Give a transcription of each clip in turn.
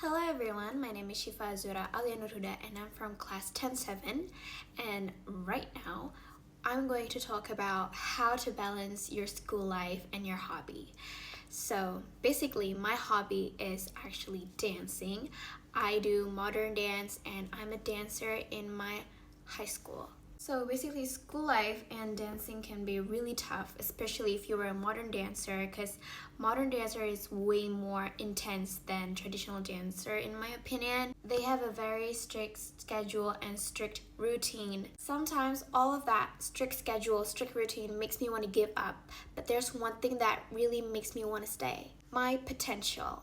Hello everyone, my name is Shiva, Azura, Aulia, Nurhuda, and I'm from class 10-7. And right now, I'm going to talk about how to balance your school life and your hobby. So basically, my hobby is actually dancing. I do modern dance and I'm a dancer in my high school. So basically, school life and dancing can be really tough, especially if you're a modern dancer, because modern dancer is way more intense than traditional dancer in my opinion. They have a very strict schedule and strict routine. Sometimes all of that strict schedule, strict routine makes me want to give up, but there's one thing that really makes me want to stay: my potential.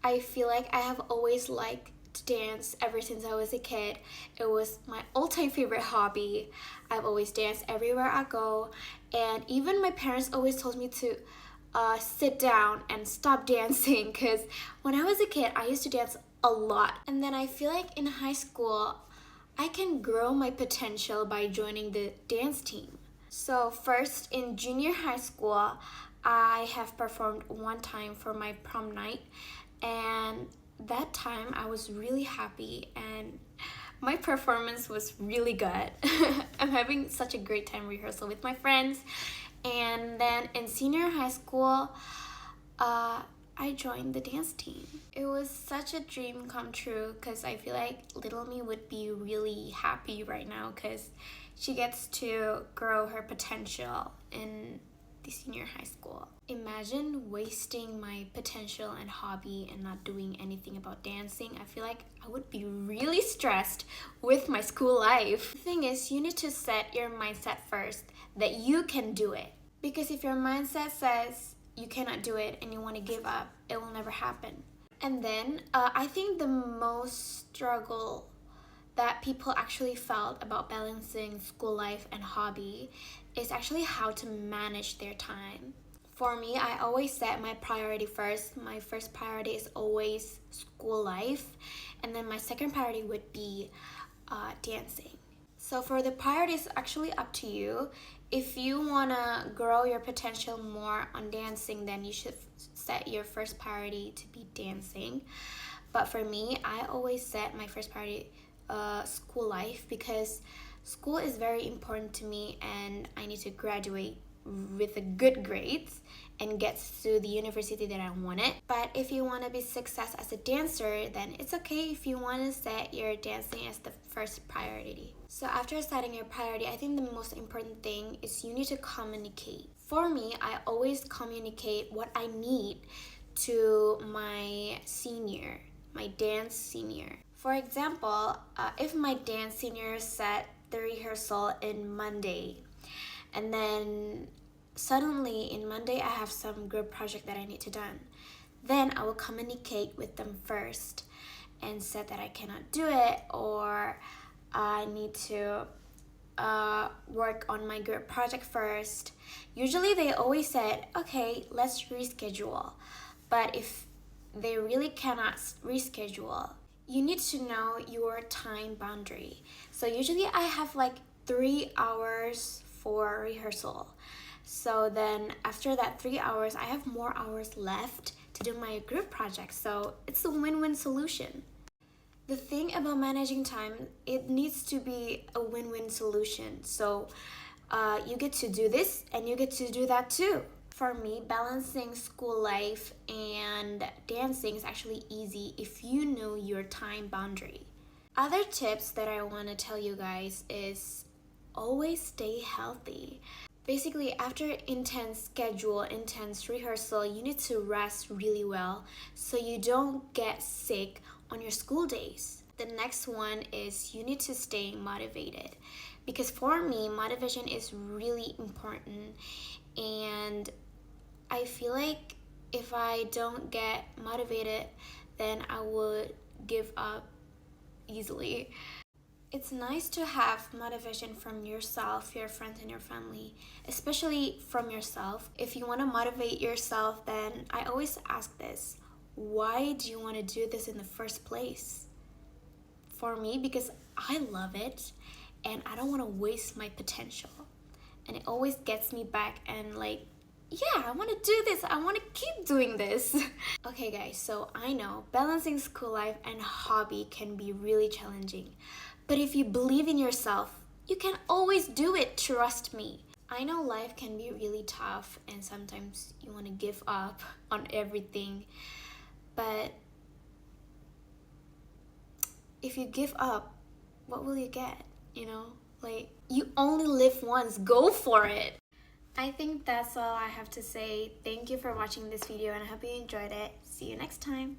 I feel like I have always liked to dance ever since I was a kid. It was my all-time favorite hobby. I've always danced everywhere I go, and even my parents always told me to sit down and stop dancing, because when I was a kid I used to dance a lot. And then I feel like in high school I can grow my potential by joining the dance team. So first, in junior high school, I have performed one time for my prom night, and that time I was really happy and my performance was really good. I'm having such a great time rehearsal with my friends. And then in senior high school, I joined the dance team. It was such a dream come true, because I feel like little me would be really happy right now, because she gets to grow her potential in the senior high school. Imagine wasting my potential and hobby and not doing anything about dancing. I feel like I would be really stressed with my school life. The thing is, you need to set your mindset first that you can do it. Because if your mindset says you cannot do it and you want to give up, it will never happen. And then I think the most struggle that people actually felt about balancing school life and hobby is actually how to manage their time. For me, I always set my priority first. My first priority is always school life, and then my second priority would be dancing. So for the priorities, actually up to you. If you want to grow your potential more on dancing, then you should set your first priority to be dancing. But for me, I always set my first priority school life, because school is very important to me and I need to graduate with a good grades and get to the university that I wanted. But if you want to be success as a dancer, then it's okay if you want to set your dancing as the first priority. So after setting your priority, I think the most important thing is you need to communicate. For me, I always communicate what I need to my senior, my dance senior. For example, if my dance senior set the rehearsal in Monday, and then suddenly in Monday I have some group project that I need to done, then I will communicate with them first and said that I cannot do it, or I need to work on my group project first. Usually they always said, okay, let's reschedule. But if they really cannot reschedule, you need to know your time boundary. So usually I have like 3 hours for rehearsal. So then after that 3 hours, I have more hours left to do my group project. So it's a win-win solution. The thing about managing time, it needs to be a win-win solution. So you get to do this and you get to do that too. For me, balancing school life and dancing is actually easy if you know your time boundary. Other tips that I want to tell you guys is always stay healthy. Basically, after intense schedule, intense rehearsal, you need to rest really well so you don't get sick on your school days. The next one is you need to stay motivated, because for me, motivation is really important, and I feel like if I don't get motivated, then I would give up easily. It's nice to have motivation from yourself, your friends, and your family, especially from yourself. If you want to motivate yourself, then I always ask this: why do you want to do this in the first place? For me, because I love it and I don't want to waste my potential. And it always gets me back and like yeah, I want to do this. I want to keep doing this. Okay, guys, so I know balancing school life and hobby can be really challenging. But if you believe in yourself, you can always do it. Trust me. I know life can be really tough and sometimes you want to give up on everything. But if you give up, what will you get? You know, like, you only live once. Go for it. I think that's all I have to say. Thank you for watching this video and I hope you enjoyed it. See you next time.